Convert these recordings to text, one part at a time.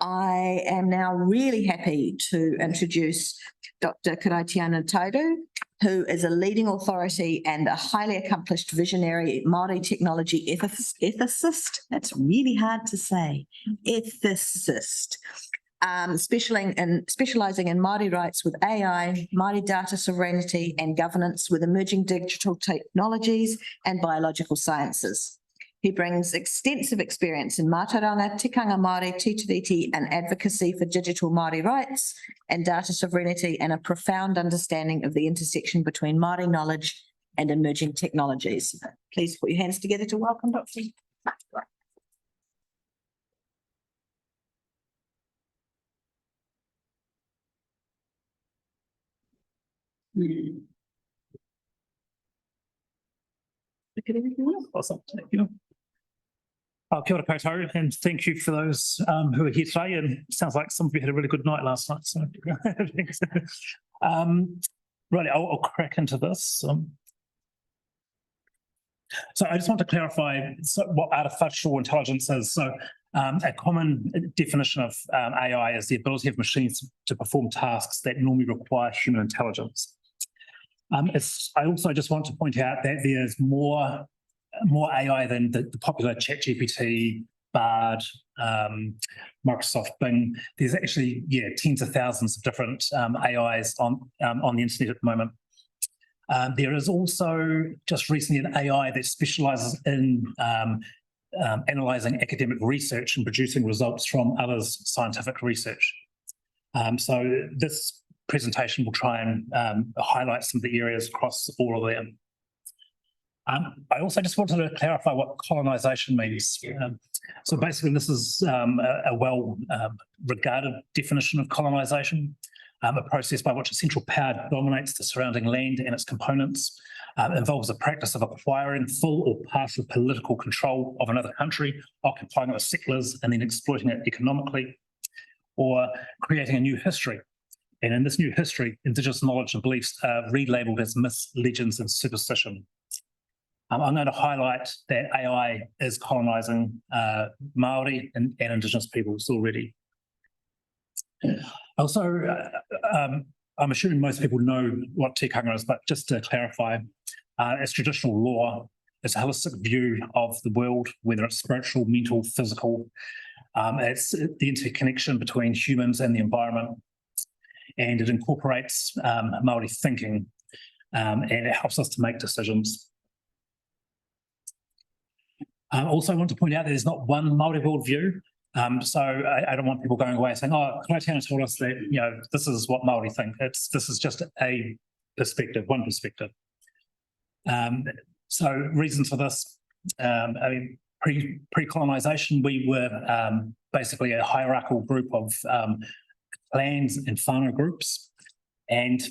I am now really happy to introduce Dr. Karaitiana Taiuru, who is a leading authority and a highly accomplished visionary Māori technology ethicist. That's really hard to say. Ethicist. Specialising in Māori rights with AI, Māori data sovereignty and governance with emerging digital technologies and biological sciences. He brings extensive experience in Mātauranga, tikanga Māori, Tiriti and advocacy for digital Māori rights and data sovereignty, and a profound understanding of the intersection between Māori knowledge and emerging technologies. Please put your hands together to welcome Dr. Look at everything else. Awesome, thank you. Kia ora koutou, and thank you for those who are here today. And it sounds like some of you had a really good night last night. So, right, I'll crack into this. So I just want to clarify what artificial intelligence is. So a common definition of AI is the ability of machines to perform tasks that normally require human intelligence. I also just want to point out that there's more AI than the popular ChatGPT, Bard, Microsoft Bing. There's actually, tens of thousands of different AIs on the internet at the moment. There is also just recently an AI that specialises in analysing academic research and producing results from others' scientific research. So this presentation will try and highlight some of the areas across all of them. I also just wanted to clarify what colonisation means. So basically this is a well-regarded definition of colonisation, a process by which a central power dominates the surrounding land and its components, involves the practice of acquiring full or partial political control of another country, occupying it with settlers and then exploiting it economically, or creating a new history. And in this new history, Indigenous knowledge and beliefs are relabelled as myths, legends and superstition. I'm going to highlight that AI is colonising Māori and Indigenous peoples already. Also, I'm assuming most people know what tikanga is, but just to clarify, it's traditional law. It's a holistic view of the world, whether it's spiritual, mental, physical. It's the interconnection between humans and the environment. And it incorporates Māori thinking, and it helps us to make decisions. Also, I want to point out that there's not one Māori worldview. So I don't want people going away saying, "Oh, Karaitiana told us that this is what Māori think." This is just a perspective, one perspective. So reasons for this: pre-colonisation, we were basically a hierarchical group of clans and whānau groups, and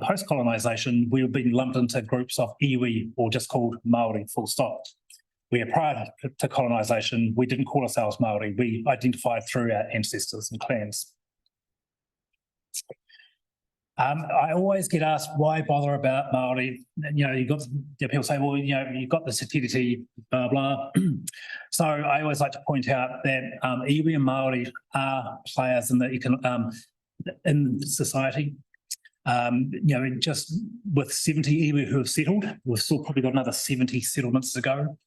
post-colonisation, we were being lumped into groups of iwi, or just called Māori, full stop. Where prior to colonisation, we didn't call ourselves Māori. We identified through our ancestors and clans. I always get asked, why bother about Māori? People say, well, you've got the Tiriti, blah, blah. So I always like to point out that iwi and Māori are players in society. Just with 70 iwi who have settled, we've still probably got another 70 settlements to go.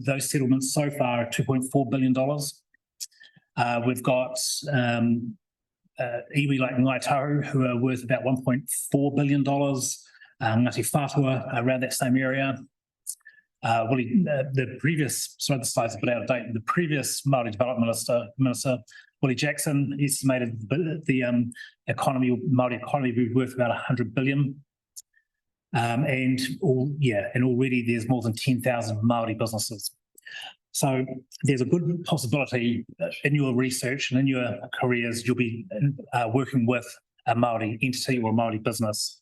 Those settlements so far are $2.4 billion. We've got iwi like Ngāi Tahu, who are worth about $1.4 billion. Ngāti Whātua around that same area. The previous, sorry, the slide's a bit out of date. The previous Māori Development Minister, Willie Jackson, estimated the Māori economy would be worth about $100 billion. And already there's more than 10,000 Māori businesses. So there's a good possibility in your research and in your careers, you'll be working with a Māori entity or a Māori business.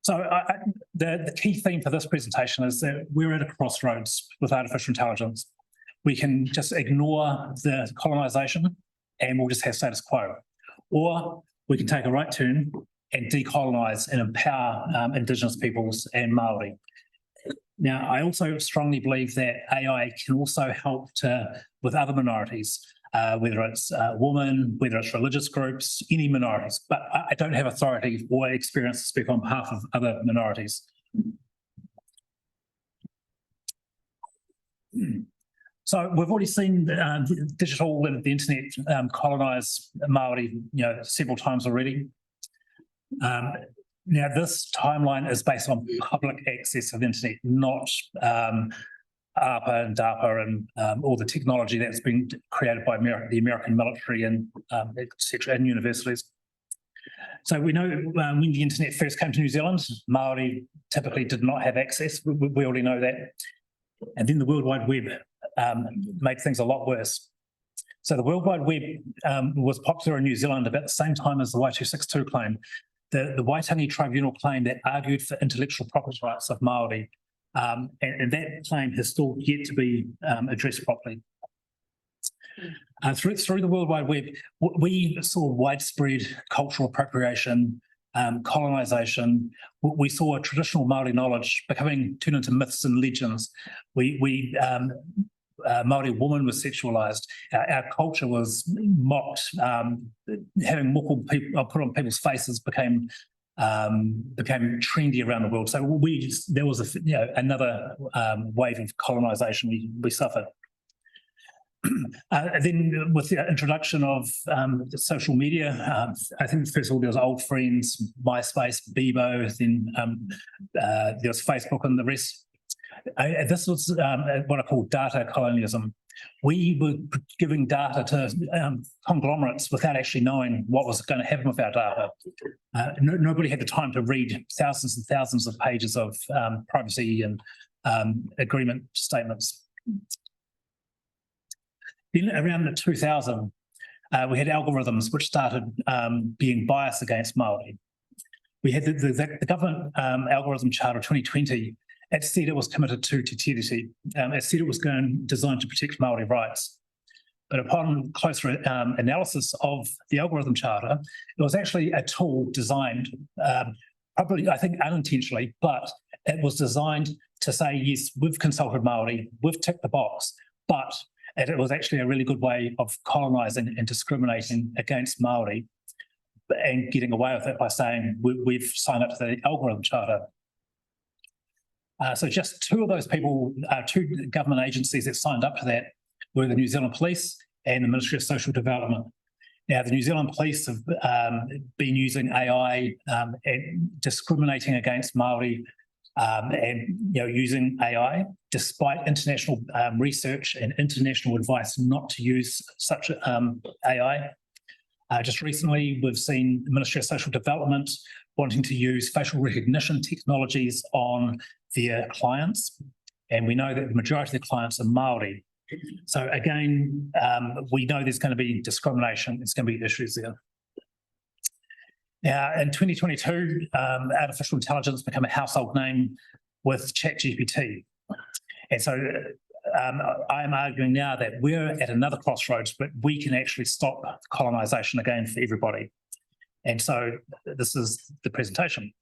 So the key theme for this presentation is that we're at a crossroads with artificial intelligence. We can just ignore the colonisation and we'll just have status quo. Or we can take a right turn and decolonise and empower Indigenous peoples and Māori. Now, I also strongly believe that AI can also help with other minorities, whether it's women, whether it's religious groups, any minorities, but I don't have authority or experience to speak on behalf of other minorities. So we've already seen digital and the internet colonise Māori, several times already. Now, this timeline is based on public access of the internet, not ARPA and DARPA and all the technology that's been created by the American military and etc. and universities. So we know when the internet first came to New Zealand, Māori typically did not have access. We already know that. And then the World Wide Web made things a lot worse. So the World Wide Web was popular in New Zealand about the same time as the Y262 claim. The Waitangi Tribunal claim that argued for intellectual property rights of Māori, and that claim has still yet to be addressed properly. Through the World Wide Web, we saw widespread cultural appropriation, colonisation. We saw traditional Māori knowledge turned into myths and legends. Māori woman was sexualised. Our culture was mocked. Having moko put on people's faces became trendy around the world. So there was another wave of colonisation we suffered. Then with the introduction of the social media, I think first of all there was Old Friends, MySpace, Bebo, then there was Facebook and the rest. This was what I call data colonialism. We were giving data to conglomerates without actually knowing what was going to happen with our data. Nobody had the time to read thousands and thousands of pages of privacy and agreement statements. Then around the 2000, we had algorithms which started being biased against Māori. We had the government algorithm charter 2020. It said it was committed to Tiriti. It said it was designed to protect Māori rights. But upon closer analysis of the algorithm charter, it was actually a tool designed, probably I think unintentionally, but it was designed to say, yes, we've consulted Māori, we've ticked the box, but it was actually a really good way of colonising and discriminating against Māori and getting away with it by saying we've signed up to the algorithm charter. So just two of those people, two government agencies that signed up to that were the New Zealand Police and the Ministry of Social Development. Now, the New Zealand Police have been using AI and discriminating against Māori and using AI, despite international research and international advice not to use such AI. Just recently, we've seen the Ministry of Social Development wanting to use facial recognition technologies on their clients, and we know that the majority of the clients are Māori. So again, we know there's going to be discrimination, there's going to be issues there. Now, in 2022, artificial intelligence became a household name with ChatGPT. And so I'm arguing now that we're at another crossroads, but we can actually stop colonisation again for everybody. And so this is the presentation.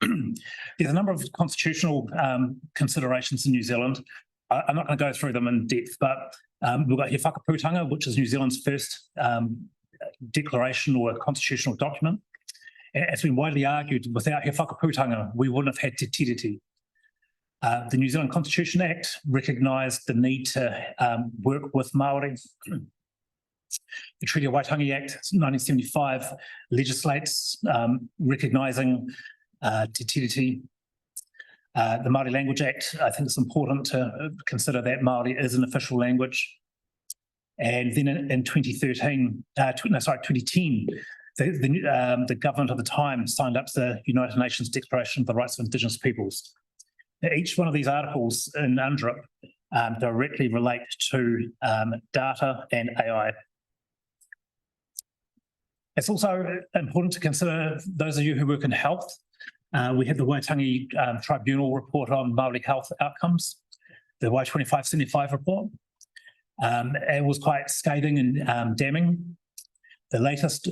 There's a number of constitutional considerations in New Zealand. I'm not going to go through them in depth, but we've got He Whakaputanga, which is New Zealand's first declaration or constitutional document. It's been widely argued without He Whakaputanga, we wouldn't have had Te Tiriti. The New Zealand Constitution Act recognised the need to work with Māori. The Treaty of Waitangi Act 1975 legislates recognising Te Tiriti. The Māori Language Act, I think it's important to consider that Māori is an official language. And then in 2010, the government at the time signed up to the United Nations Declaration of the Rights of Indigenous Peoples. Now, each one of these articles in UNDRIP directly relate to data and AI. It's also important to consider those of you who work in health. We had the Waitangi Tribunal report on Māori health outcomes, the Y2575 report. It was quite scathing and damning. The latest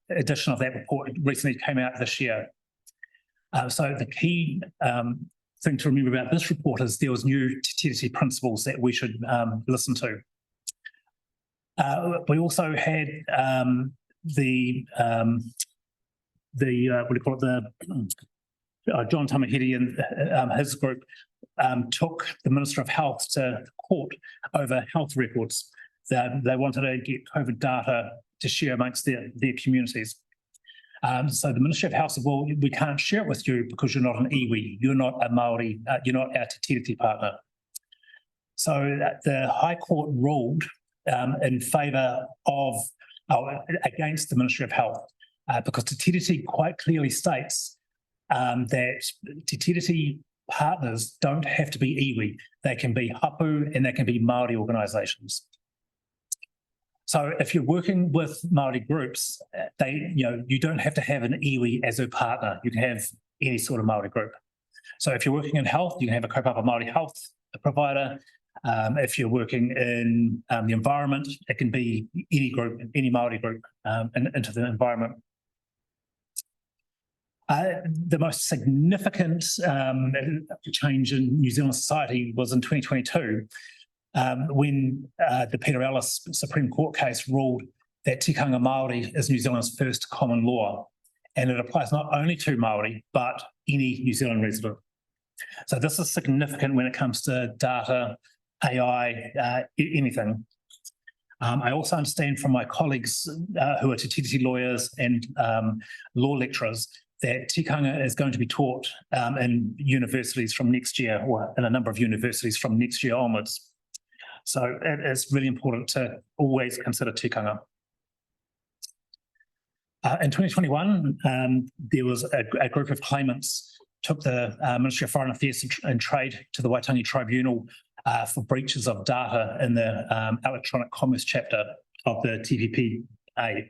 edition of that report recently came out this year. So the key thing to remember about this report is there was new Tiriti principles that we should listen to. We also had the John Tamahiri and his group took the Minister of Health to court over health records. They wanted to get COVID data to share amongst their communities. So the Ministry of Health said, well, we can't share it with you because you're not an iwi, you're not a Māori, you're not our Tiriti partner. So the High Court ruled in favour of, against the Ministry of Health, because the Tiriti quite clearly states that Te Tiriti partners don't have to be iwi. They can be hapu and they can be Māori organisations. So if you're working with Māori groups, you don't have to have an iwi as a partner. You can have any sort of Māori group. So if you're working in health, you can have a kaupapa Māori health provider. If you're working in the environment, it can be any group, any Māori group into the environment. The most significant change in New Zealand society was in 2022 when the Peter Ellis Supreme Court case ruled that tikanga Māori is New Zealand's first common law, and it applies not only to Māori, but any New Zealand resident. So this is significant when it comes to data, AI, anything. I also understand from my colleagues who are Te Tiriti lawyers and law lecturers that tikanga is going to be taught in universities from next year, or in a number of universities from next year onwards. So it is really important to always consider tikanga. In 2021, there was a group of claimants took the Ministry of Foreign Affairs and Trade to the Waitangi Tribunal for breaches of data in the electronic commerce chapter of the TPPA.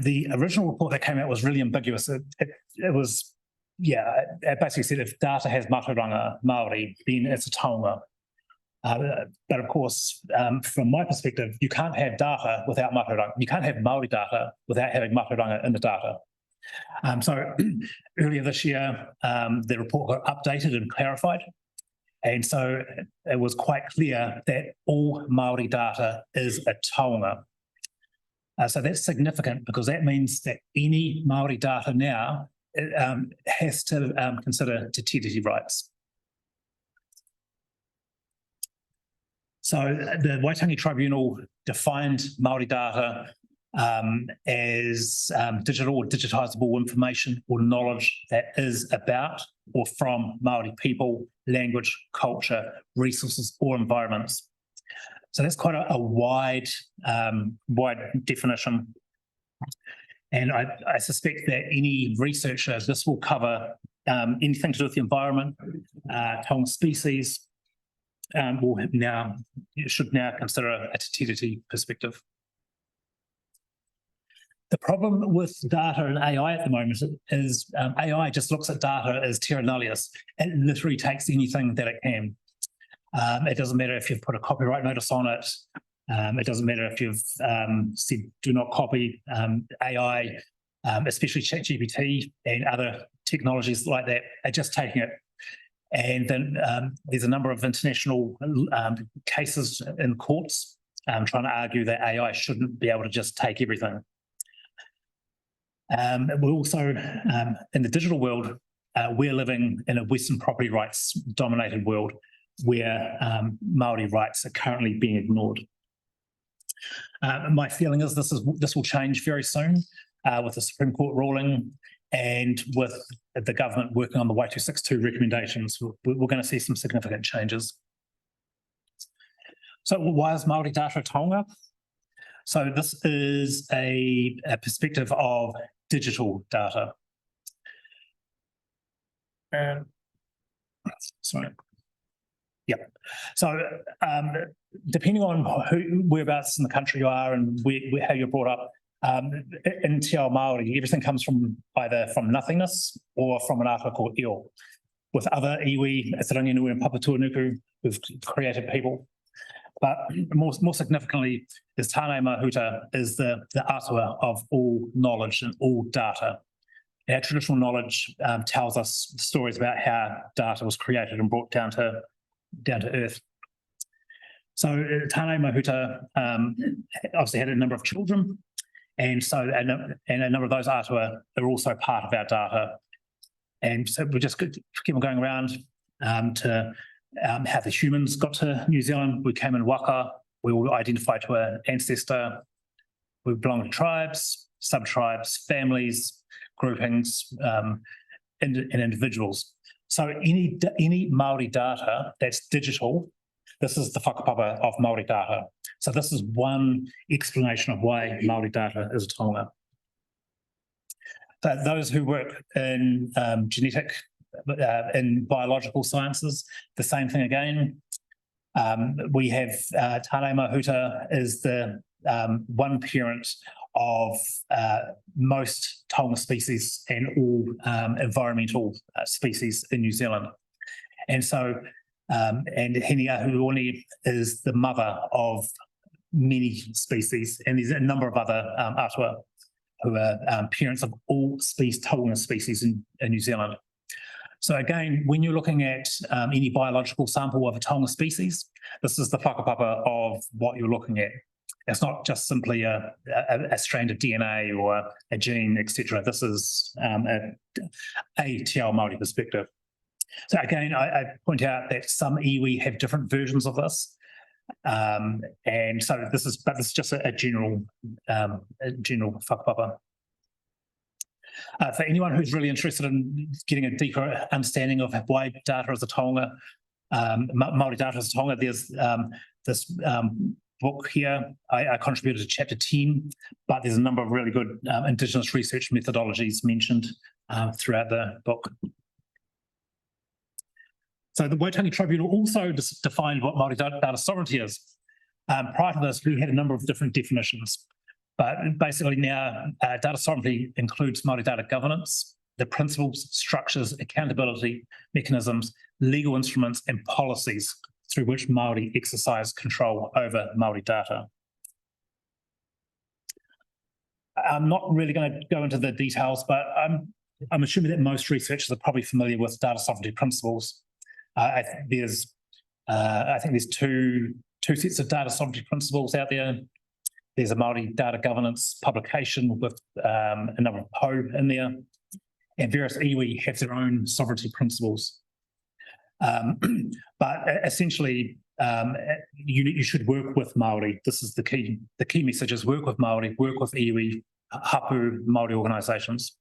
The original report that came out was really ambiguous. It was, it basically said if data has Mātauranga Māori, then it's a taonga. But of course, from my perspective, you can't have data without Mātauranga. You can't have Māori data without having Mātauranga in the data. So earlier this year, the report got updated and clarified. And so it was quite clear that all Māori data is a taonga. So that's significant because that means that any Māori data now has to consider Te Tiriti rights. So the Waitangi Tribunal defined Māori data as digital or digitisable information or knowledge that is about or from Māori people, language, culture, resources or environments. So that's quite a wide definition. And I suspect that any researcher, this will cover anything to do with the environment, taonga species, should now consider a Te Tiriti perspective. The problem with data and AI at the moment is AI just looks at data as terra nullius. It literally takes anything that it can. It doesn't matter if you've put a copyright notice on it. It doesn't matter if you've said do not copy AI, especially ChatGPT and other technologies like that are just taking it. And then there's a number of international cases in courts trying to argue that AI shouldn't be able to just take everything. We're also, in the digital world, we're living in a Western property rights dominated world where Māori rights are currently being ignored. My feeling is this will change very soon with the Supreme Court ruling and with the government working on the Y262 recommendations. We're going to see some significant changes. So why is Māori data a taonga? So this is a perspective of digital data. Sorry. Yep. So depending on whereabouts in the country you are and how you're brought up, in Te Ao Māori, everything comes from either from nothingness or from an ata called eo. With other iwi, Itirangi and Papatuanuku, we've created people. But more significantly, is Tāne Mahuta is the atua of all knowledge and all data. Our traditional knowledge tells us stories about how data was created and brought down to earth. So Tāne Mahuta obviously had a number of children, and a number of those atua are also part of our data. And so we just keep on going around to how the humans got to New Zealand. We came in waka, we all identified to an ancestor, we belong to tribes, sub-tribes, families, groupings, and individuals. So any Māori data that's digital, this is the whakapapa of Māori data. So this is one explanation of why Māori data is a taonga. So those who work in genetic, in biological sciences, the same thing again. We have Tāne Mahuta is the one parent of most taonga species and all environmental species in New Zealand. And so, and Hini Ahuoni is the mother of many species, and there's a number of other atua who are parents of all taonga species in New Zealand. So again, when you're looking at any biological sample of a taonga species, this is the whakapapa of what you're looking at. It's not just simply a strand of DNA or a gene, etc. This is a Te Ao Māori perspective. So again, I point out that some iwi have different versions of this. And so this is just a general whakapapa. For anyone who's really interested in getting a deeper understanding of why data is a taonga, Māori data is a taonga, there's this book here. I contributed to chapter 10, but there's a number of really good Indigenous research methodologies mentioned throughout the book. So the Waitangi Tribunal also defined what Māori data sovereignty is. Prior to this, we had a number of different definitions, but basically now data sovereignty includes Māori data governance, the principles, structures, accountability, mechanisms, legal instruments, and policies through which Māori exercise control over Māori data. I'm not really going to go into the details, but I'm assuming that most researchers are probably familiar with data sovereignty principles. I think there's two sets of data sovereignty principles out there. There's a Māori data governance publication with a number of po in there, and various iwi have their own sovereignty principles. But essentially, you should work with Māori. This is the key. The key message is work with Māori, work with iwi, hapu Māori organisations.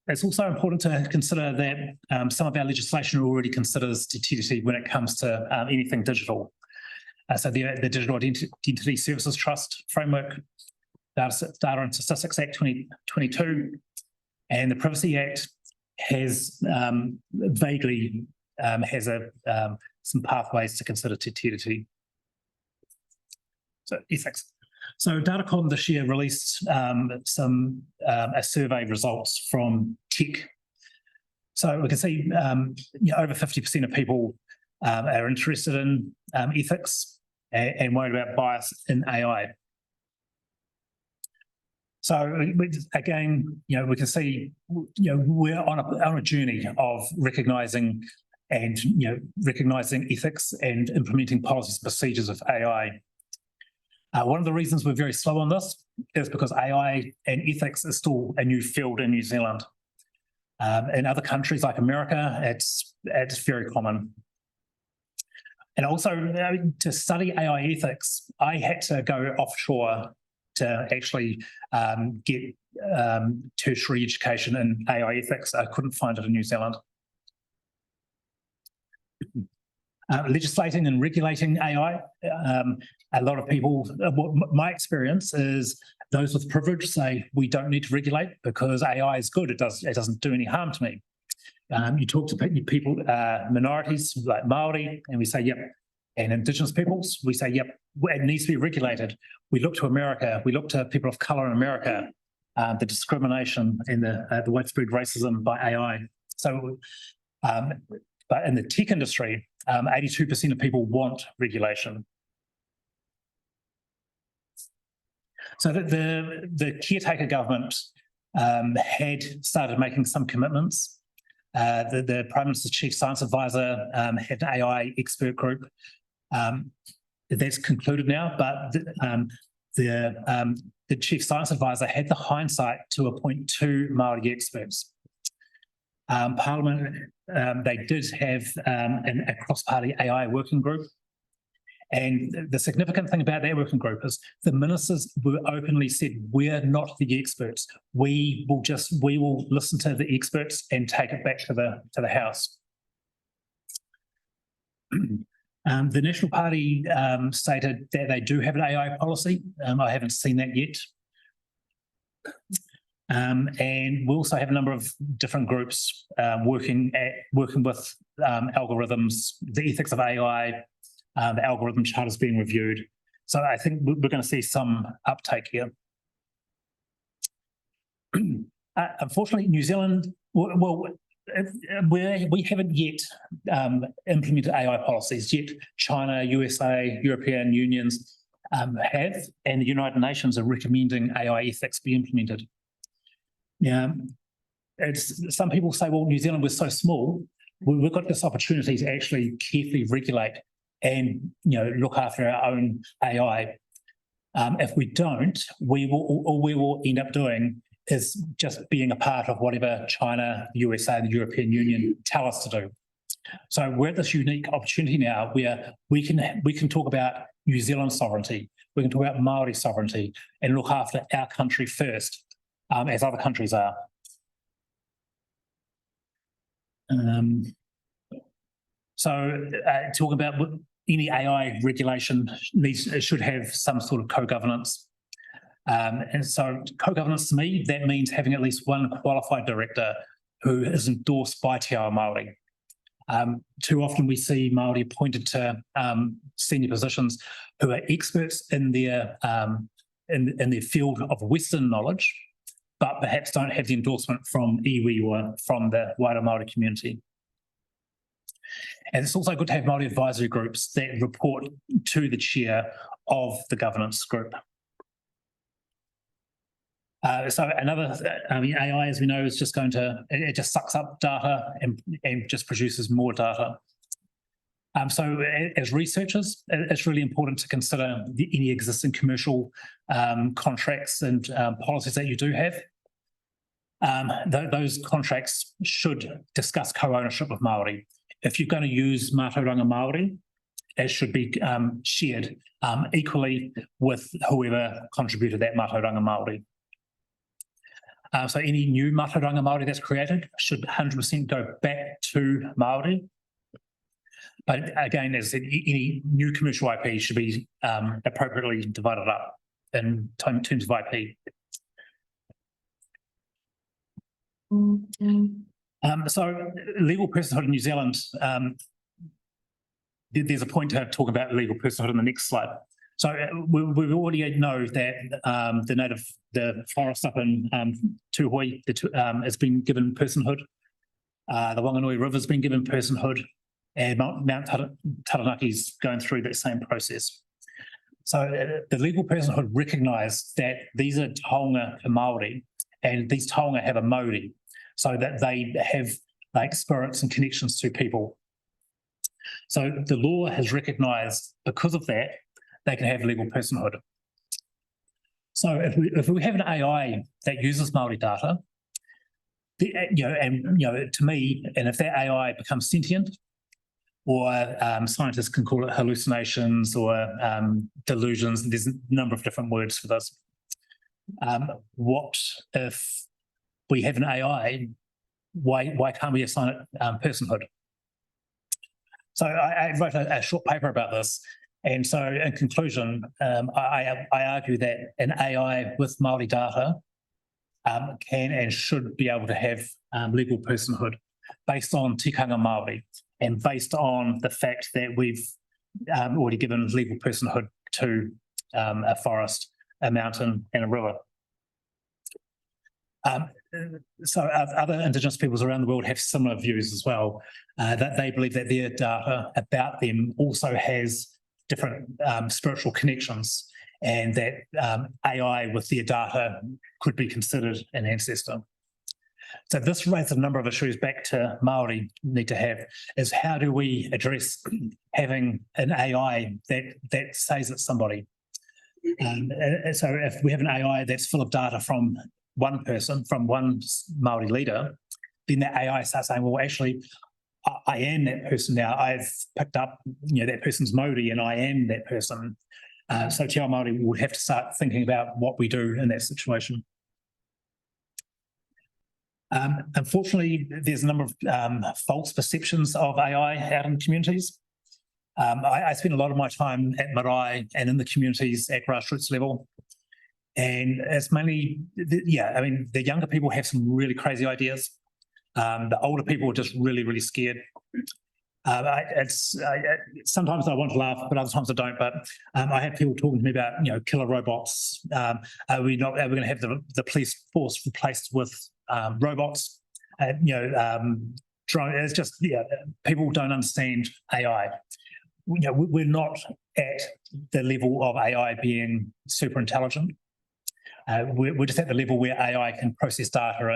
It's also important to consider that some of our legislation already considers Te Tiriti when it comes to anything digital. So the Digital Identity Services Trust Framework, Data and Statistics Act 2022, and the Privacy Act has vaguely some pathways to consider Te Tiriti. So ethics. So Datacom this year released a survey results from tech. So we can see over 50% of people are interested in ethics and worried about bias in AI. So again, we can see we're on a journey of recognizing ethics and implementing policies and procedures of AI. One of the reasons we're very slow on this is because AI and ethics is still a new field in New Zealand. In other countries like America, it's very common. And also to study AI ethics, I had to go offshore to actually get tertiary education in AI ethics. I couldn't find it in New Zealand. Legislating and regulating AI, a lot of people, my experience is those with privilege say we don't need to regulate because AI is good, it doesn't do any harm to me. You talk to people, minorities like Māori, and we say, yep. And Indigenous peoples, we say, yep, it needs to be regulated. We look to America, we look to people of colour in America, the discrimination and the widespread racism by AI. So, but in the tech industry, 82% of people want regulation. So the caretaker government had started making some commitments. The Prime Minister's Chief Science Advisor had an AI expert group. That's concluded now, but the Chief Science Advisor had the hindsight to appoint 2 Māori experts. Parliament, they did have a cross-party AI working group. And the significant thing about that working group is the ministers were openly said, we're not the experts. We will listen to the experts and take it back to the House. The National Party stated that they do have an AI policy. I haven't seen that yet. And we also have a number of different groups working with algorithms, the ethics of AI, the algorithm chart is being reviewed. So I think we're going to see some uptake here. Unfortunately, New Zealand, we haven't yet implemented AI policies yet. China, USA, European unions have, and the United Nations are recommending AI ethics be implemented. Now, some people say, well, New Zealand was so small, we've got this opportunity to actually carefully regulate and look after our own AI. If we don't, all we will end up doing is just being a part of whatever China, the USA, and the European Union tell us to do. So we're at this unique opportunity now where we can talk about New Zealand sovereignty, we can talk about Māori sovereignty, and look after our country first, as other countries are. Talking about any AI regulation should have some sort of co-governance. And so co-governance to me, that means having at least one qualified director who is endorsed by Te Ao Māori. Too often we see Māori appointed to senior positions who are experts in their field of Western knowledge, but perhaps don't have the endorsement from iwi or from the wider Māori community. And it's also good to have Māori advisory groups that report to the chair of the governance group. AI, as we know, is just it just sucks up data and just produces more data. So as researchers, it's really important to consider any existing commercial contracts and policies that you do have. Those contracts should discuss co-ownership of Māori. If you're going to use Mātauranga Māori, it should be shared equally with whoever contributed that Mātauranga Māori. So any new Mātauranga Māori that's created should 100% go back to Māori. But again, as I said, any new commercial IP should be appropriately divided up in terms of IP. So legal personhood in New Zealand, there's a point to talk about legal personhood in the next slide. So we already know that the forest up in Tūwharetoa has been given personhood. The Wanganui River's been given personhood, and Mount Taranaki's going through that same process. So the legal personhood recognised that these are taonga for Māori, and these taonga have a mauri, so that they have like spirits and connections to people. So the law has recognised, because of that, they can have legal personhood. So if we have an AI that uses Māori data, to me, and if that AI becomes sentient, or scientists can call it hallucinations or delusions, there's a number of different words for this. What if we have an AI, why can't we assign it personhood? So I wrote a short paper about this. And so in conclusion, I argue that an AI with Māori data can and should be able to have legal personhood based on tikanga Māori and based on the fact that we've already given legal personhood to a forest, a mountain and a river. So other Indigenous peoples around the world have similar views as well, that they believe that their data about them also has different spiritual connections, and that AI with their data could be considered an ancestor. So this raises a number of issues back to Māori need to have, is how do we address having an AI that says it's somebody? So if we have an AI that's full of data from one person, from one Māori leader, then that AI starts saying, well, actually, I am that person now. I've picked up, that person's Māori, and I am that person. So Te Ao Māori would have to start thinking about what we do in that situation. Unfortunately, there's a number of false perceptions of AI out in the communities. I spend a lot of my time at marae and in the communities at grassroots level. And it's mainly, the younger people have some really crazy ideas. The older people are just really, really scared. Sometimes I want to laugh, but other times I don't. But I have people talking to me about, killer robots. Are we going to have the police force replaced with robots? It's just, people don't understand AI. We're not at the level of AI being super intelligent. We're just at the level where AI can process data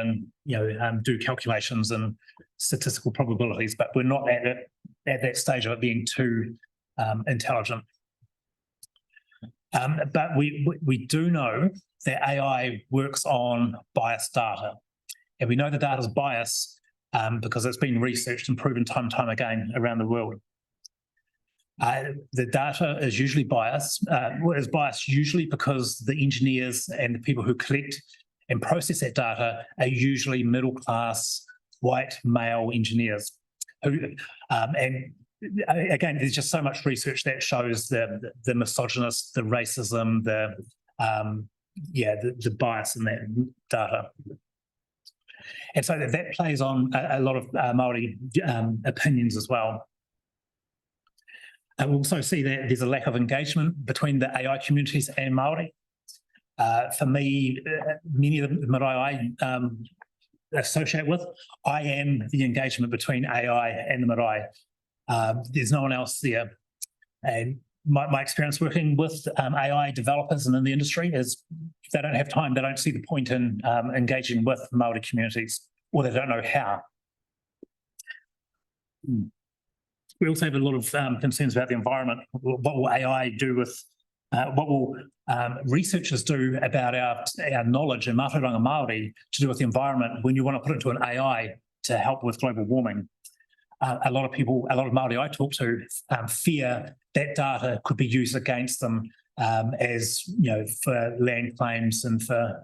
and do calculations and statistical probabilities, but we're not at that stage of it being too intelligent. But we do know that AI works on biased data, and we know the data is biased because it's been researched and proven time and time again around the world. The data is usually biased. Is biased usually because the engineers and the people who collect and process that data are usually middle-class, white, male engineers. And again, there's just so much research that shows the misogynist, the racism, the bias in that data. And so that plays on a lot of Māori opinions as well. We also see that there's a lack of engagement between the AI communities and Māori. For me, many of the marae I associate with, I am the engagement between AI and the marae. There's no one else there. And my experience working with AI developers and in the industry is they don't have time, they don't see the point in engaging with Māori communities, or they don't know how. We also have a lot of concerns about the environment. What will AI do with, what will researchers do about our knowledge in Mātauranga Māori to do with the environment when you want to put it into an AI to help with global warming? A lot of Māori I talk to fear that data could be used against them as, for land claims and for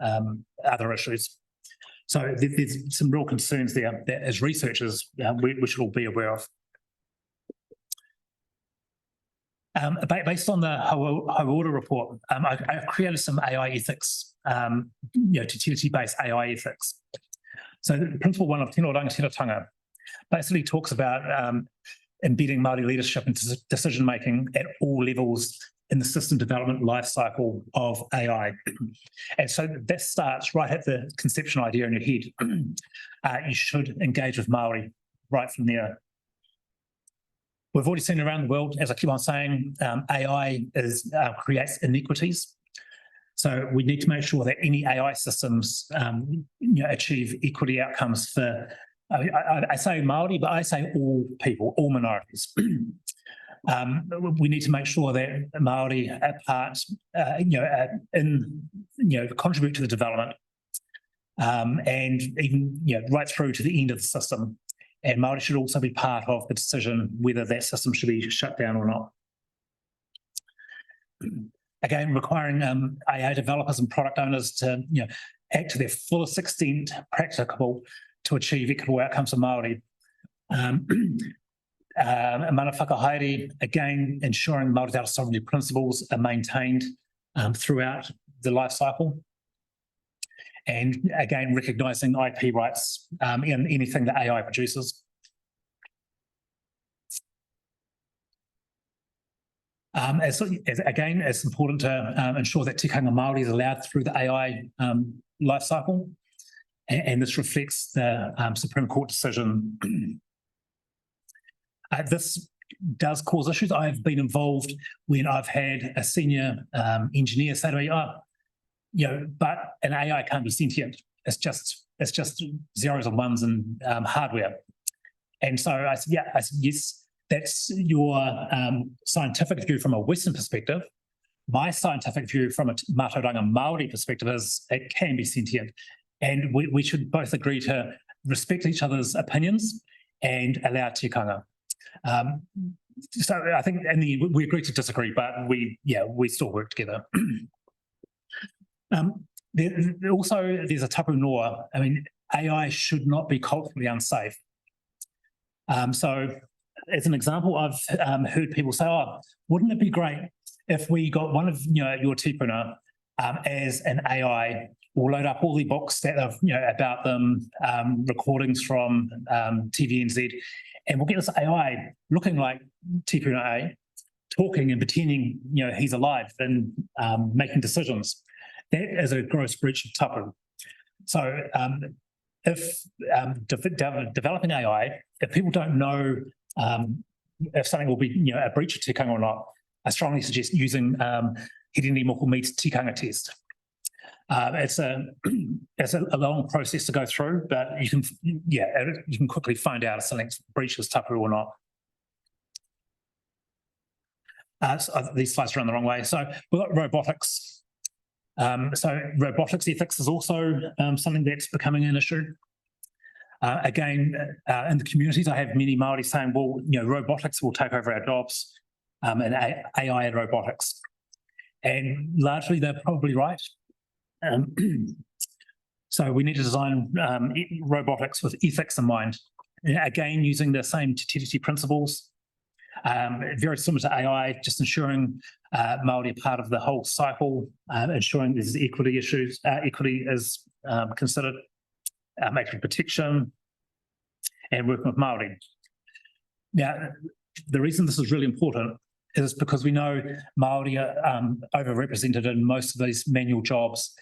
other issues. So there's some real concerns there that as researchers we should all be aware of. Based on the Hauiti report, I created some AI ethics, Tiriti-based AI ethics. So the principle one of Tino Rangatira basically talks about embedding Māori leadership and decision-making at all levels in the system development life cycle of AI. And so that starts right at the conception idea in your head. You should engage with Māori right from there. We've already seen around the world, as I keep on saying, AI creates inequities. So we need to make sure that any AI systems achieve equity outcomes for, I say Māori, but I say all people, all minorities. We need to make sure that Māori are part, contribute to the development, and even right through to the end of the system. And Māori should also be part of the decision whether that system should be shut down or not. Again, requiring AI developers and product owners to act to their fullest extent practicable to achieve equitable outcomes for Māori. Mana whakahaere, again, ensuring Māori data sovereignty principles are maintained throughout the life cycle. And again, recognising IP rights in anything that AI produces. Again, it's important to ensure that tikanga Māori is allowed through the AI life cycle, and this reflects the Supreme Court decision. This does cause issues. I've been involved when I've had a senior engineer say to me, but an AI can't be sentient. It's just zeros and ones and hardware. And so I said, yes, that's your scientific view from a Western perspective. My scientific view from a Mātauranga Māori perspective is it can be sentient. And we should both agree to respect each other's opinions and allow tikanga. So I think we agree to disagree, but we still work together. There's a tapu noa. I mean, AI should not be culturally unsafe. So as an example, I've heard people say, wouldn't it be great if we got one of your tipuna as an AI? We'll load up all the books that have about them, recordings from TVNZ, and we'll get this AI looking like tipuna A, talking and pretending he's alive and making decisions. That is a gross breach of tapu. So if developing AI, if people don't know if something will be a breach of tikanga or not, I strongly suggest using Hirini Moko Meets tikanga test. It's a long process to go through, but you can quickly find out if something breaches tapu or not. So these slides are on the wrong way. So we've got robotics. So robotics ethics is also something that's becoming an issue. Again, in the communities, I have many Māori saying, well, robotics will take over our jobs, and AI and robotics. And largely they're probably right. So we need to design robotics with ethics in mind. Again, using the same Tiriti principles, very similar to AI, just ensuring Māori are part of the whole cycle, ensuring there's equity issues, equity is considered, making protection, and working with Māori. Now, the reason this is really important is because we know Māori are overrepresented in most of these manual jobs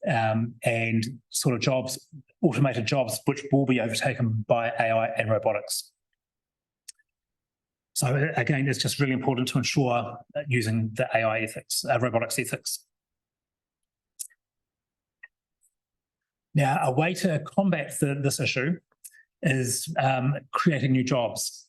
and sort of jobs, automated jobs, which will be overtaken by AI and robotics. So again, it's just really important to ensure using the AI ethics, robotics ethics. Now, a way to combat this issue is creating new jobs,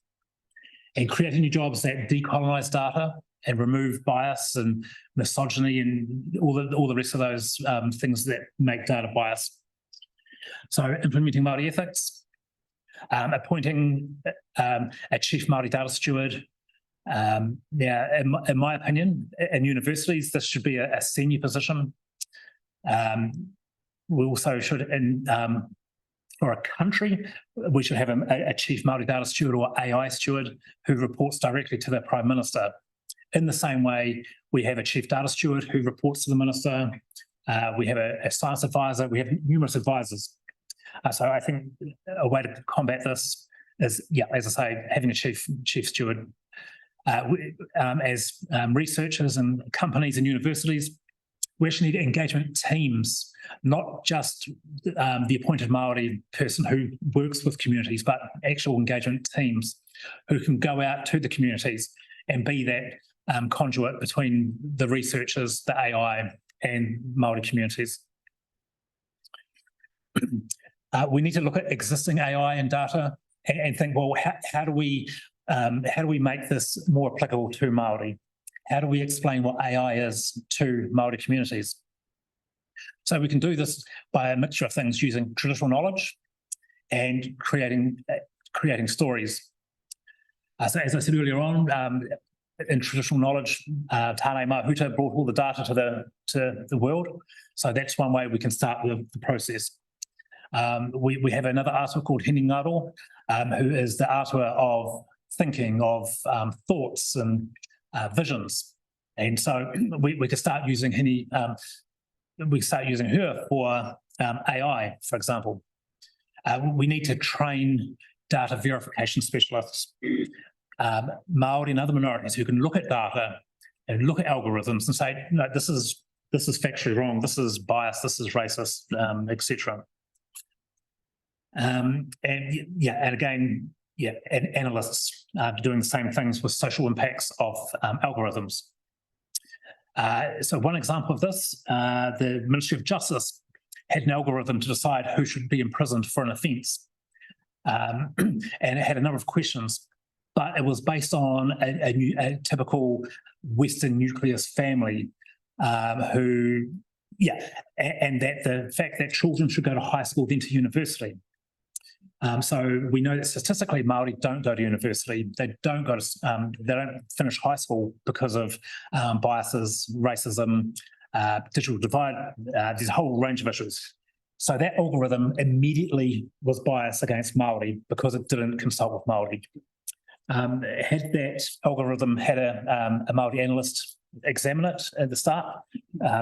and creating new jobs that decolonize data and remove bias and misogyny and all the rest of those things that make data biased. So implementing Māori ethics, appointing a chief Māori data steward. Now, in my opinion, in universities, this should be a senior position. We also should, for a country, we should have a chief Māori data steward or AI steward who reports directly to the Prime Minister. In the same way, we have a chief data steward who reports to the Minister. We have a science advisor. We have numerous advisors. So I think a way to combat this is, as I say, having a chief steward. As researchers and companies and universities, we actually need engagement teams, not just the appointed Māori person who works with communities, but actual engagement teams who can go out to the communities and be that conduit between the researchers, the AI, and Māori communities. We need to look at existing AI and data and think, well, how do we make this more applicable to Māori? How do we explain what AI is to Māori communities? So we can do this by a mixture of things, using traditional knowledge and creating stories. So as I said earlier on, in traditional knowledge, Tāne Mahuta brought all the data to the world. So that's one way we can start the process. We have another artist called Hini Ngāro, who is the artist of thinking, of thoughts and visions. And so we could start using Hini, we start using her for AI, for example. We need to train data verification specialists, Māori and other minorities who can look at data and look at algorithms and say, no, this is factually wrong, this is biased, this is racist, etc. And again, and analysts doing the same things with social impacts of algorithms. So one example of this, the Ministry of Justice had an algorithm to decide who should be imprisoned for an offence. And it had a number of questions, but it was based on a typical Western nucleus family and that the fact that children should go to high school then to university. So we know that statistically Māori don't go to university. They don't go to, they don't finish high school because of biases, racism, digital divide. There's a whole range of issues. So that algorithm immediately was biased against Māori because it didn't consult with Māori. Had that algorithm had a Māori analyst examine it at the start,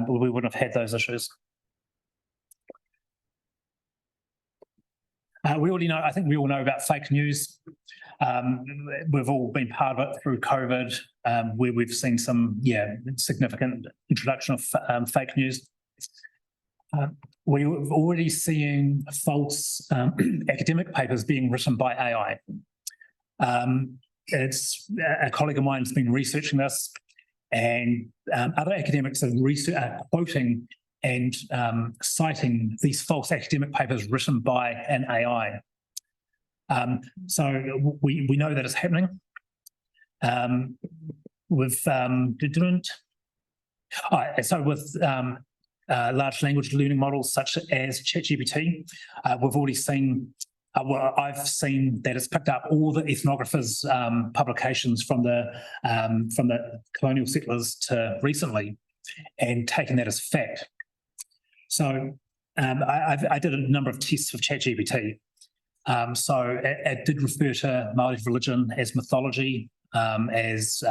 we wouldn't have had those issues. We already know, I think we all know about fake news. We've all been part of it through COVID, where we've seen some, significant introduction of fake news. We're already seeing false academic papers being written by AI. It's a colleague of mine has been researching this, and other academics are quoting and citing these false academic papers written by an AI. So we know that it's happening. With large language learning models such as ChatGPT, we've already seen, I've seen that it's picked up all the ethnographers' publications from the colonial settlers to recently and taken that as fact. So I did a number of tests of ChatGPT. So it did refer to Māori religion as mythology, as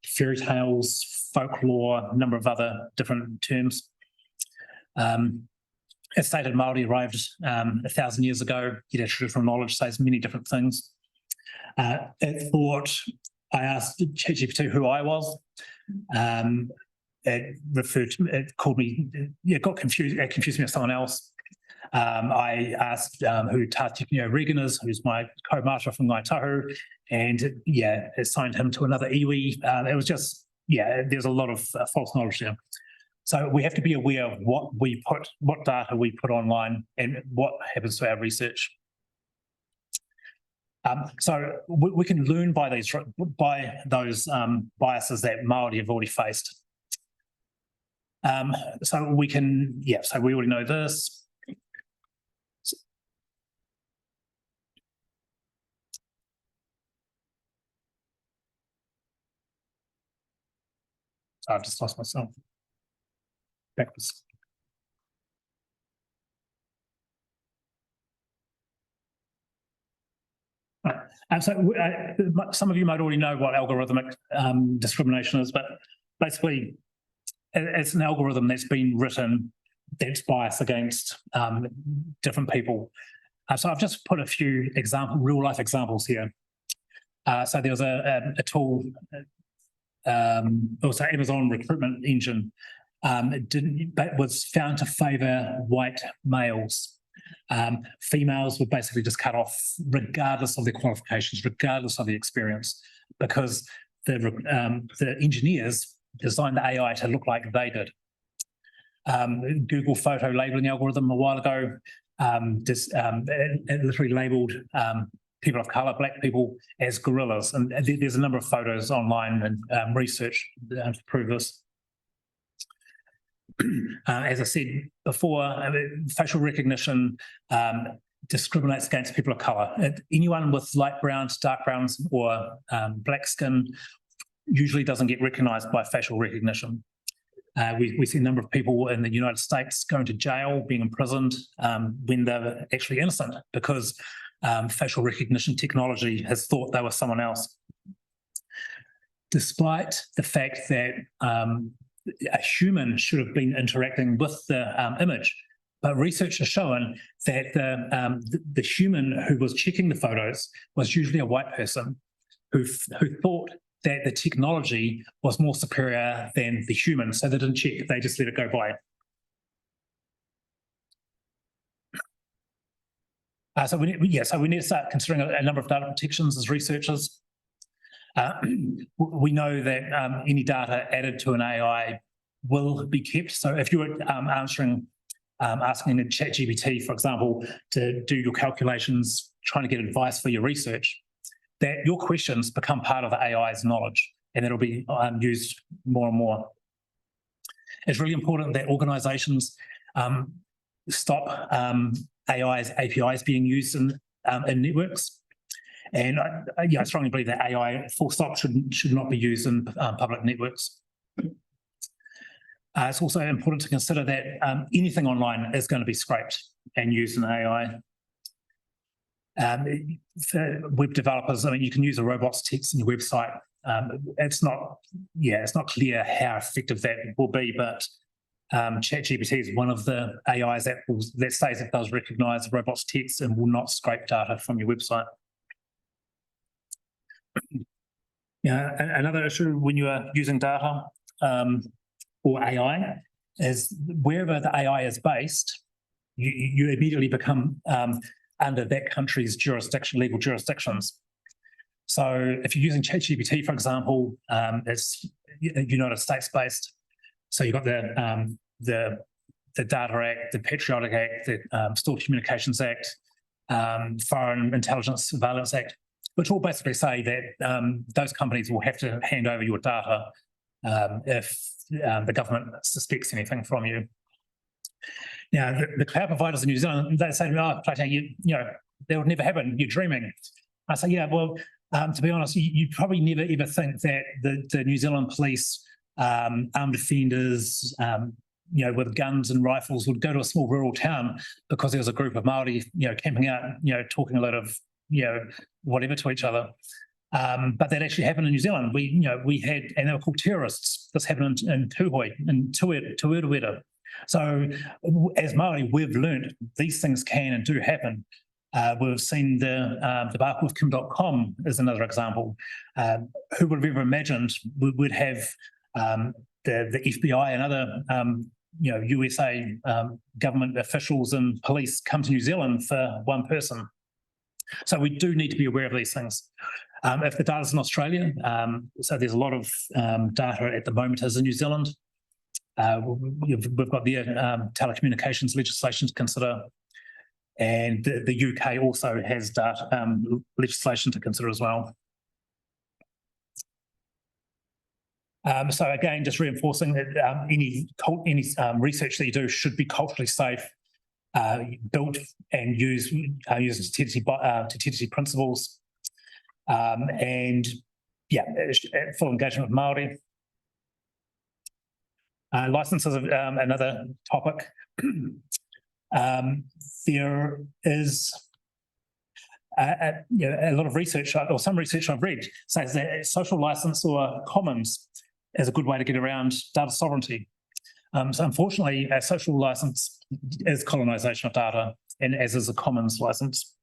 fairy tales, folklore, a number of other different terms. It stated Māori arrived 1,000 years ago. Traditional knowledge says many different things. It thought, I asked ChatGPT who I was. It referred to, it called me, it confused me with someone else. I asked who Tahu Regan is, who's my co-martyr from Ngāi Tahu, and it assigned him to another iwi. It was just, there's a lot of false knowledge there. So we have to be aware of what data we put online and what happens to our research. So we can learn by those biases that Māori have already faced. So we can, so we already know this. So I've just lost myself. Backwards. So some of you might already know what algorithmic discrimination is, but basically it's an algorithm that's been written that's biased against different people. So I've just put a few real life examples here. So there was a tool, also Amazon recruitment engine, but was found to favour white males. Females were basically just cut off regardless of their qualifications, regardless of the experience, because the engineers designed the AI to look like they did. Google photo labeling algorithm a while ago, it literally labelled people of colour, black people, as gorillas. And there's a number of photos online and research to prove this. As I said before, facial recognition discriminates against people of colour. Anyone with light browns, dark browns, or black skin usually doesn't get recognised by facial recognition. We see a number of people in the United States going to jail, being imprisoned when they're actually innocent because facial recognition technology has thought they were someone else. Despite the fact that a human should have been interacting with the image, but research has shown that the human who was checking the photos was usually a white person who thought that the technology was more superior than the human, so they didn't check, they just let it go by. So we need to start considering a number of data protections as researchers. We know that any data added to an AI will be kept. So if you were asking a ChatGPT, for example, to do your calculations, trying to get advice for your research, that your questions become part of the AI's knowledge, and it'll be used more and more. It's really important that organisations stop AI's APIs being used in networks. And I strongly believe that AI full stop should not be used in public networks. It's also important to consider that anything online is going to be scraped and used in AI. For web developers, I mean, you can use a robot's text in your website. It's not clear how effective that will be, but ChatGPT is one of the AIs that says it does recognise the robot's text and will not scrape data from your website. Another issue when you are using data or AI is wherever the AI is based, you immediately become under that country's jurisdiction, legal jurisdictions. So if you're using ChatGPT, for example, it's United States based. So you've got the Data Act, the Patriotic Act, the Stored Communications Act, Foreign Intelligence Surveillance Act, which all basically say that those companies will have to hand over your data if the government suspects anything from you. Now, the cloud providers in New Zealand, they say to me, "Oh, that would never happen. You're dreaming." I say, "Yeah, well, to be honest, you probably never ever think that the New Zealand police, armed offenders, with guns and rifles would go to a small rural town because there was a group of Māori, camping out, talking a lot of, whatever to each other." But that actually happened in New Zealand. We had, and they were called terrorists. This happened in Tūhoe, in Tūwharetoa. So as Māori, we've learned these things can and do happen. We've seen the debacle with Kim.com is another example. Who would have ever imagined we would have the FBI and other USA government officials and police come to New Zealand for one person? So we do need to be aware of these things. If the data's in Australia, so there's a lot of data at the moment is in New Zealand. We've got the telecommunications legislation to consider, and the UK also has data legislation to consider as well. So again, just reinforcing that any research that you do should be culturally safe, built and used using Tiriti principles, and full engagement with Māori. Licenses are another topic. There is a lot of research, or some research I've read, says that social license or commons is a good way to get around data sovereignty. So unfortunately, a social license is colonisation of data, and as is a commons license.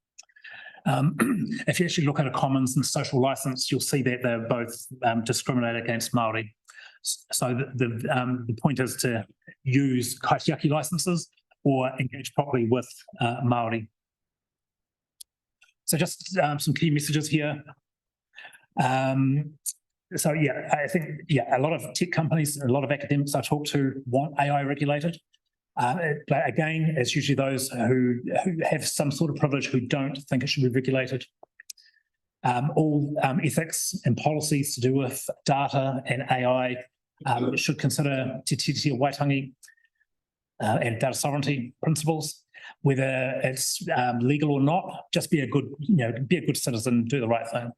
If you actually look at a commons and social license, you'll see that they're both discriminate against Māori. So the point is to use kaitiaki licenses or engage properly with Māori. So just some key messages here. So I think a lot of tech companies, a lot of academics I talk to want AI regulated. But again, it's usually those who have some sort of privilege who don't think it should be regulated. All ethics and policies to do with data and AI should consider Te Tiriti o Waitangi and data sovereignty principles. Whether it's legal or not, just be a good citizen, do the right thing.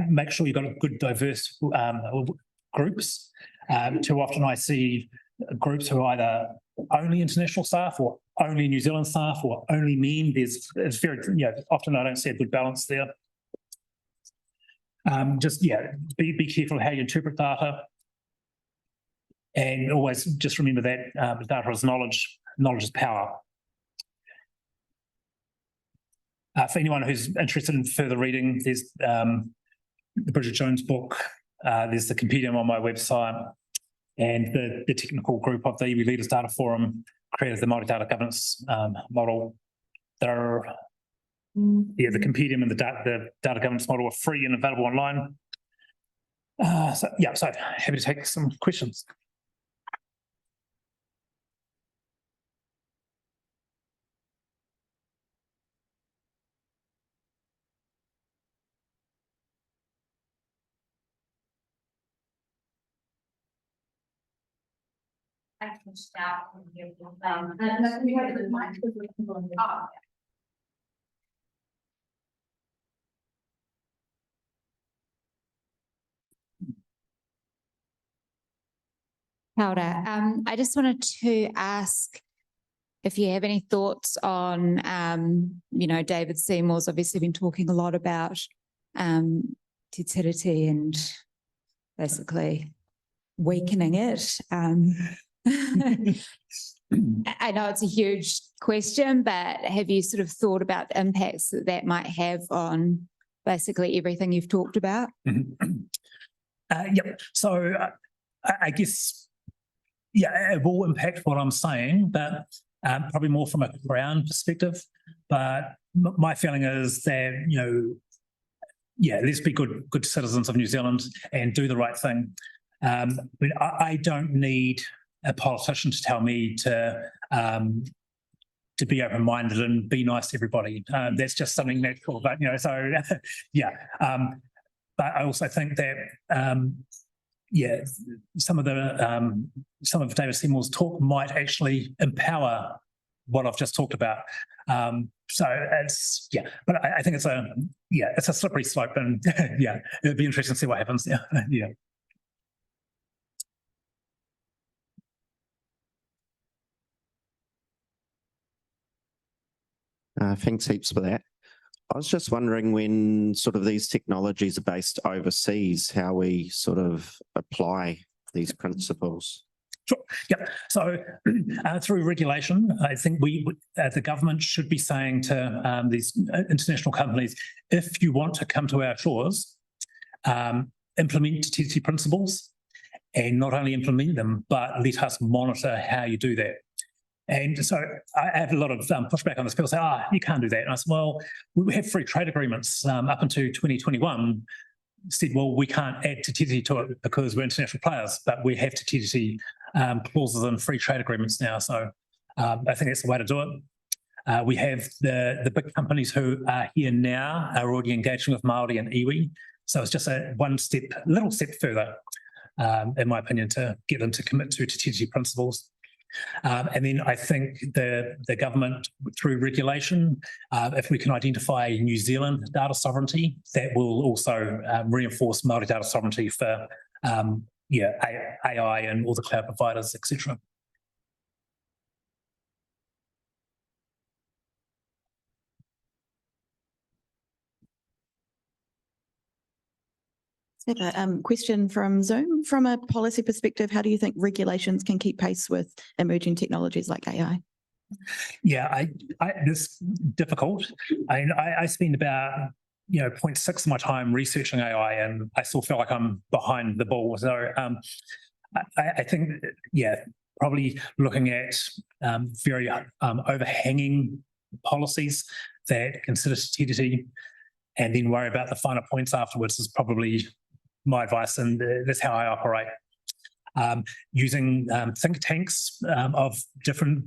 Make sure you've got a good diverse groups. Too often I see groups who are either only international staff or only New Zealand staff or only men. It's very, often I don't see a good balance there. Be careful how you interpret data, and always just remember that data is knowledge. Knowledge is power. For anyone who's interested in further reading, there's the Bridget Jones book. There's the compendium on my website, and the technical group of the iwi Leaders Data Forum created the Māori data governance model. the compendium and the data governance model are free and available online. So happy to take some questions. I can start from here. Kia ora. I just wanted to ask if you have any thoughts on, David Seymour's obviously been talking a lot about Tiriti and basically weakening it. I know it's a huge question, but have you sort of thought about the impacts that that might have on basically everything you've talked about? Yep. So I guess, it will impact what I'm saying, but probably more from a Crown perspective. But my feeling is that, let's be good citizens of New Zealand and do the right thing. I don't need a politician to tell me to be open-minded and be nice to everybody. That's just something natural. But but I also think that some of David Seymour's talk might actually empower what I've just talked about. So but I think it's a slippery slope, and it'd be interesting to see what happens. Thanks heaps for that. I was just wondering, when sort of these technologies are based overseas, how we sort of apply these principles. Sure. Yeah. So through regulation, I think the government should be saying to these international companies, if you want to come to our shores, implement Tiriti principles, and not only implement them, but let us monitor how you do that. And so I have a lot of pushback on this. People say, you can't do that. And I said, well, we have free trade agreements up until 2021. Said, well, we can't add Tiriti to it because we're international players, but we have Tiriti clauses in free trade agreements now. So I think that's the way to do it. We have the big companies who are here now are already engaging with Māori and iwi. So it's just a little step further, in my opinion, to get them to commit to Tiriti principles. And then I think the government, through regulation, if we can identify New Zealand data sovereignty, that will also reinforce Māori data sovereignty for AI and all the cloud providers, etc. Question from Zoom. From a policy perspective, how do you think regulations can keep pace with emerging technologies like AI? Yeah, it's difficult. I spend about 0.6 of my time researching AI, and I still feel like I'm behind the ball. So I think, probably looking at very overhanging policies that consider Tiriti and then worry about the finer points afterwards is probably my advice, and that's how I operate. Using think tanks of different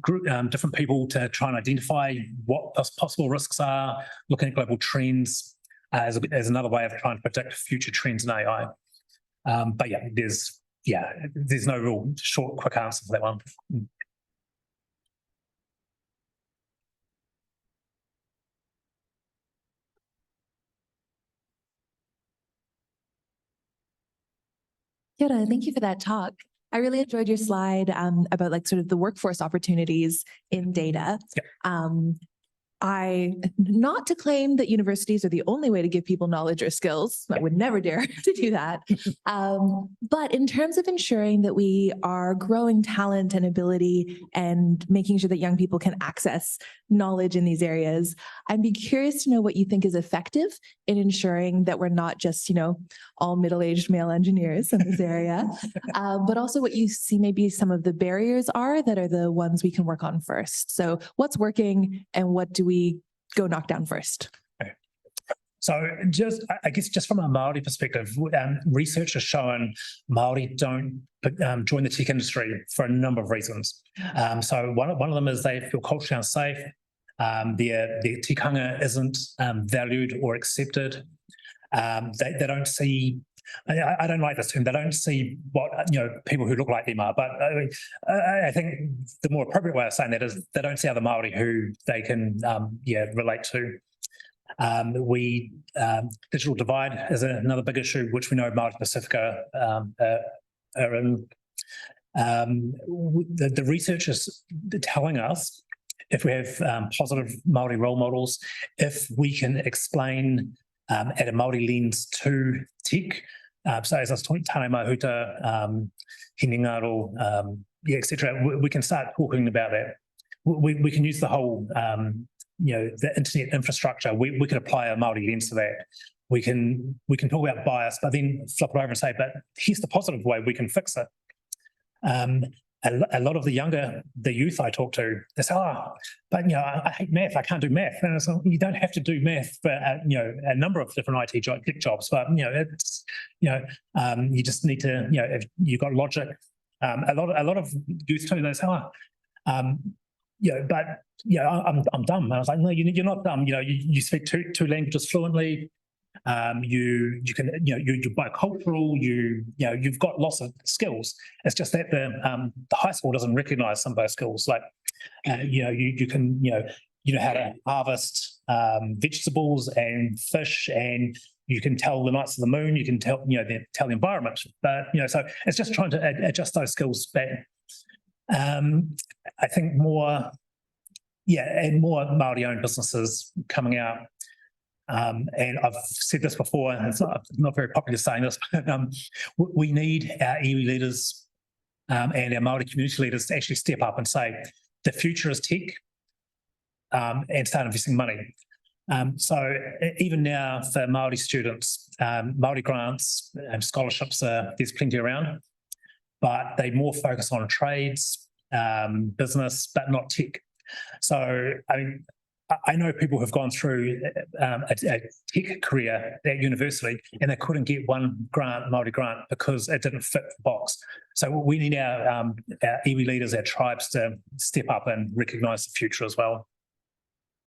people to try and identify what possible risks are, looking at global trends as another way of trying to predict future trends in AI. But there's no real short, quick answer for that one. Kia ora, thank you for that talk. I really enjoyed your slide about sort of the workforce opportunities in data. Yep. Not to claim that universities are the only way to give people knowledge or skills. I would never dare to do that. But in terms of ensuring that we are growing talent and ability and making sure that young people can access knowledge in these areas, I'd be curious to know what you think is effective in ensuring that we're not just, all middle-aged male engineers in this area, but also what you see maybe some of the barriers are that are the ones we can work on first. So what's working and what do we we go knock down first? So I guess just from a Māori perspective, research has shown Māori don't join the tech industry for a number of reasons. So one of them is they feel culturally unsafe. Their tikanga isn't valued or accepted. They don't see, I don't like this term, they don't see what, people who look like them are, but I think the more appropriate way of saying that is they don't see other Māori who they can, relate to. Digital divide is another big issue, which we know Māori Pacifica are in. The research is telling us if we have positive Māori role models, if we can explain at a Māori lens to tech, so as I was talking, tāne mahuta, hinengaro, etc., we can start talking about that. We can use the whole the internet infrastructure. We can apply a Māori lens to that. We can talk about bias, but then flip it over and say, but here's the positive way we can fix it. A lot of the youth I talk to, they say, but I hate math, I can't do math. And so you don't have to do math for a number of different IT jobs, but it's you just need to if you've got logic. A lot of youth too, they say, but I'm dumb. And I was like, no, you're not dumb. You speak two languages fluently. You can, you're bicultural. You've got lots of skills. It's just that the high school doesn't recognise some of those skills. Like, you can, you know how to harvest vegetables and fish, and you can tell the nights of the moon. You can tell, tell the environment. But so it's just trying to adjust those skills back. I think more Māori-owned businesses coming out. And I've said this before, and it's not very popular saying this, but we need our iwi leaders and our Māori community leaders to actually step up and say, the future is tech, and start investing money. So even now for Māori students, Māori grants and scholarships, there's plenty around, but they more focus on trades, business, but not tech. So, I know people who've gone through a tech career at university and they couldn't get one Māori grant because it didn't fit the box. So we need our iwi leaders, our tribes to step up and recognise the future as well.